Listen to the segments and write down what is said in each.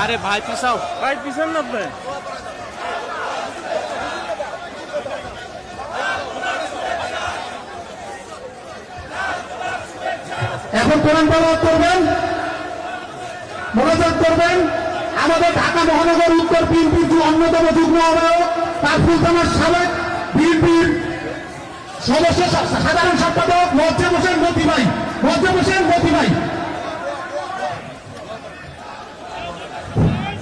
আরে ভাই পিছাও, ভাই পিছন না আপনি। এখন কোরআন তেলাওয়াত করবেন, মোনাজাত করবেন। আমাদের ঢাকা মহানগর উত্তর বিএনপির যে অন্যতম যুগ্ম আহ্বায়ক তারফুল থানার সাবেক বিএনপির সদস্য সাধারণ সম্পাদক মজ্জেম হোসেন মতি ভাই, মজ্জেম হোসেন মতি ভাই।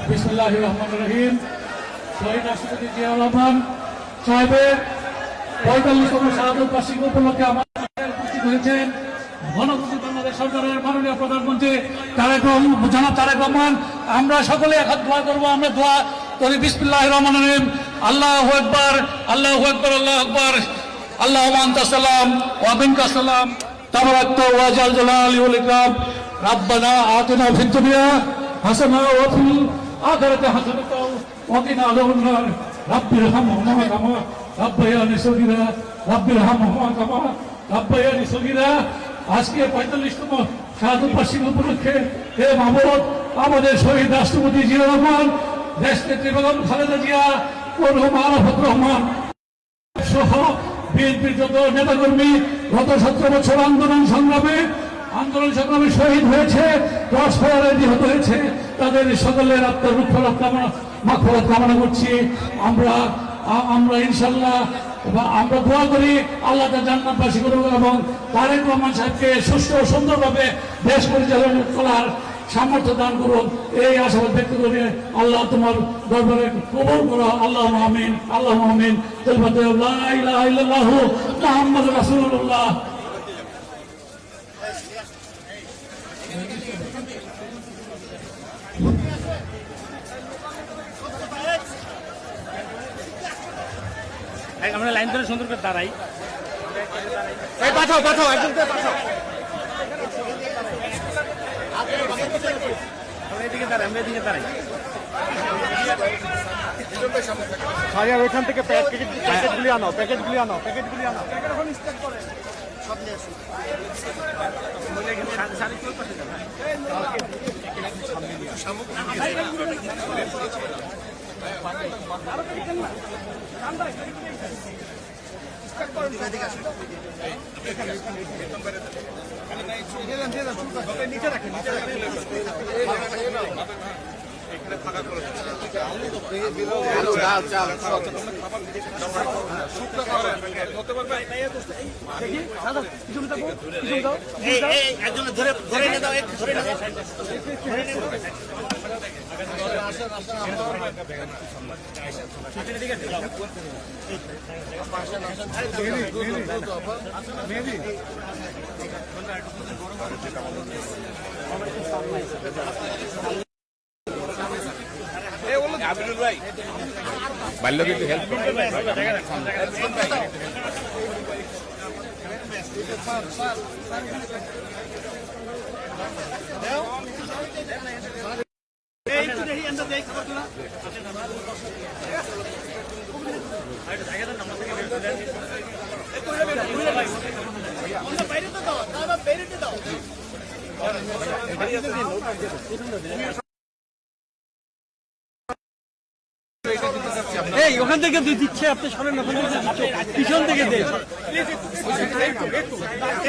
বিসমিল্লাহির রহমানির রহিম। শহীদ রাষ্ট্রপতি জিয়াউর রহমান সাহেবের ৪৫তম শাহাদত বার্ষিকী উপলক্ষে আমাদের উপস্থিত হয়েছেন গণতন্ত্রী বাংলাদেশ সরকারের মাননীয় প্রধানমন্ত্রী জনাব তারেক রহমান। আমরা সকলে এক হাত দোয়া করবো। আমরা দোয়া করি বিসমিল্লাহির রহমানির রহিম। আল্লাহু আকবার, আল্লাহু আকবার, আল্লাহু আকবার। আল্লাহুম্মা আনতাস সালাম ওয়া মিনকাস সালাম তাবারাকতা ওয়া জাল জালালি ওয়াল ইকরাম। রাব্বানা আতিনা ফিদ দুনিয়া হাসানা ওয়া ফিল আখিরাতি হাসানাতাও ওয়া কিনা আযাবান নার। রাব্বিরহামহুমা কামা রাব্বায়ানি সগীরা, রাব্বিরহামহুমা কামা রাব্বায়ানি সগীরা। আজকে ৪৫তম শাহাদত বার্ষিকী উপলক্ষে হে মাহবুব, আমাদের শহীদ রাষ্ট্রপতি জিয়াউর রহমান, দেশনেত্রী বেগম খালেদা জিয়া, মরহুম আরাফাত রহমান সহ বিএনপির যত নেতাকর্মী গত ১৭ বছর আন্দোলন সংগ্রামে শহীদ হয়েছে, ক্রস ফায়ারে নিহত হয়েছে, তাদের সকলের আত্মার রূপ মাগফিরাত কামনা করছি। আমরা ইনশাল্লাহ আমরা দোয়া করি আল্লাহ তাআলা জান্নাতবাসী করুন এবং তারেক রহমান সাহেবকে সুস্থ ও সুন্দরভাবে দেশ পরিচালনা করার সামর্থ্য দান করুন। এই আশাবাদ ব্যক্ত করে আল্লাহ তোমার দরবারে কবুল করো। আল্লাহ আমিন, আল্লাহ আমিন। লা ইলাহা ইল্লাল্লাহু মুহাম্মাদুর রাসূলুল্লাহ। আমরা লাইন ধরে সুন্দর করে দাঁড়াই। এই পাঠাও পাঠাও, একদম পাঠাও। আমরা এদিকে দাঁড়াই, আমরা এদিকে দাঁড়াই। ভাইয়া ওইখান থেকে প্যাকেটগুলি আনো, প্যাকেটগুলি আনো, প্যাকেটগুলি আনো। সব নিয়ে আসুন। নিচে রাখেন, নিচে রাখেন। বাল্য কিন্তু হেল্প এই ওখান থেকে দিচ্ছে, আপনি সরেন, ওখান থেকে দিচ্ছে, পিছন থেকে দেন।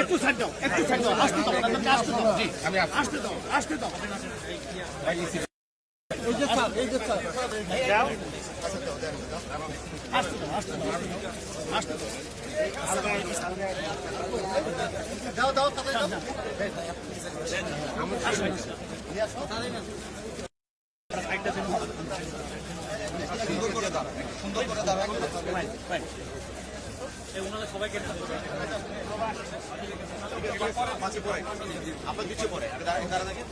একটু ছাড় দাও, একটু ছাড় দাও, আসতে দাও, আসতে দাও, জি আমি আসতে দাও, আসতে দাও। এই যে স্যার, এই যে স্যার, যাও, আসতে দাও, আসতে দাও, আসতে দাও, দাও দাও, দাও দাও। সুন্দর করে দাঁড়া, সুন্দর করে দাঁড়া। সবাইকে আপনার পিছিয়ে পড়ে দাঁড়া দেখেন।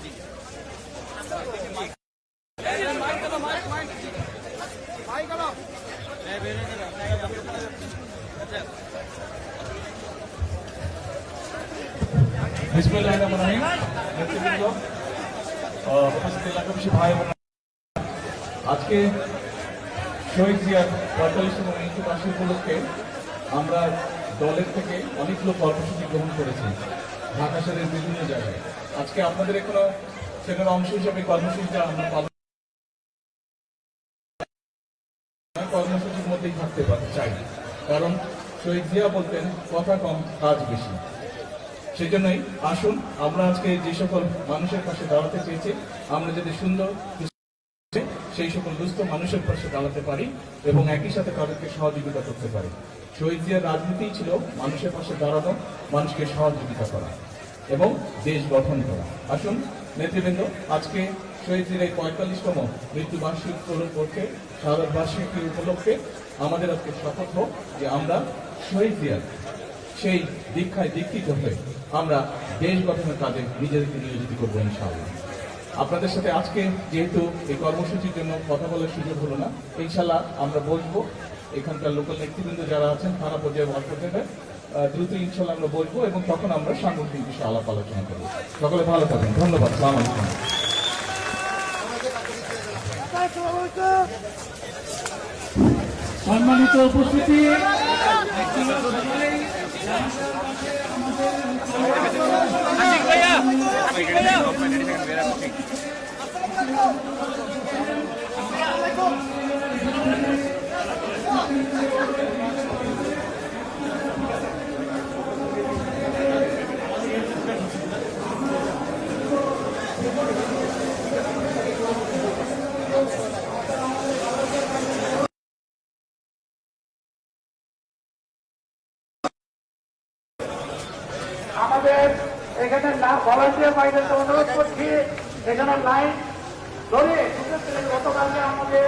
বিসমিল্লাহির রহমানির রহিম। নেতৃবৃন্দ, উপস্থিত এলাকাবাসী ভাই বোন, আজকে শহীদ জিয়ার ৪৫তম মৃত্যুবার্ষিকী উপলক্ষে আমরা দলের থেকে অনেকগুলো কর্মসূচি গ্রহণ করেছি ঢাকা শহরের বিভিন্ন জায়গায়। আজকে আপনাদের এখনো সেখানে অংশ হিসেবে কর্মসূচিটা আমরা কর্মসূচির মধ্যেই থাকতে চাই, কারণ শহীদ জিয়া বলতেন কথা কম কাজ বেশি। সেজন্যই আসুন আমরা আজকে যে সকল মানুষের পাশে দাঁড়াতে চেয়েছি, আমরা যদি সুন্দর সেই সকল দুস্থ মানুষের পাশে দাঁড়াতে পারি এবং একই সাথে তাদেরকে সহযোগিতা করতে পারি। শহীদ জিয়ার রাজনীতি ছিল মানুষের পাশে দাঁড়ানো, মানুষকে সহযোগিতা করা এবং দেশ গঠন করা। আসুন নেতৃবৃন্দ, আজকে শহীদ জিয়ার এই 45তম মৃত্যুবার্ষিকী পূরণ করতে, শাহাদত বার্ষিকী উপলক্ষে আমাদের আজকে শপথ হোক যে আমরা শহীদ জিয়ার সেই দীক্ষায় দীক্ষিত হয়ে আমরা দেশ গঠনের কাজে নিজেদেরকে নিয়োজিত করবো ইনশাআল্লাহ। আপনাদের সাথে আজকে যেহেতু এই কর্মসূচির জন্য কথা বলার সুযোগ হলো না, ইনশাআল্লাহ আমরা বসবো, এখানকার লোকাল নেতৃবৃন্দ যারা আছেন থানা পর্যায়ে ওয়ার্ড পর্যায়ে দ্রুত ইনশাআল্লাহ আমরা বসবো এবং তখন আমরা সাংগঠনিক বিষয়ে আলাপ আলোচনা করবো। সকলে ভালো থাকবেন, ধন্যবাদ, আসসালামু আলাইকুম। সম্মানিত উপস্থিতি, আমাদের এখানে ভলান্টিয়ার বাইরে অনুরোধ করছি, এখানে লাইন ধরে গতকালকে আমাদের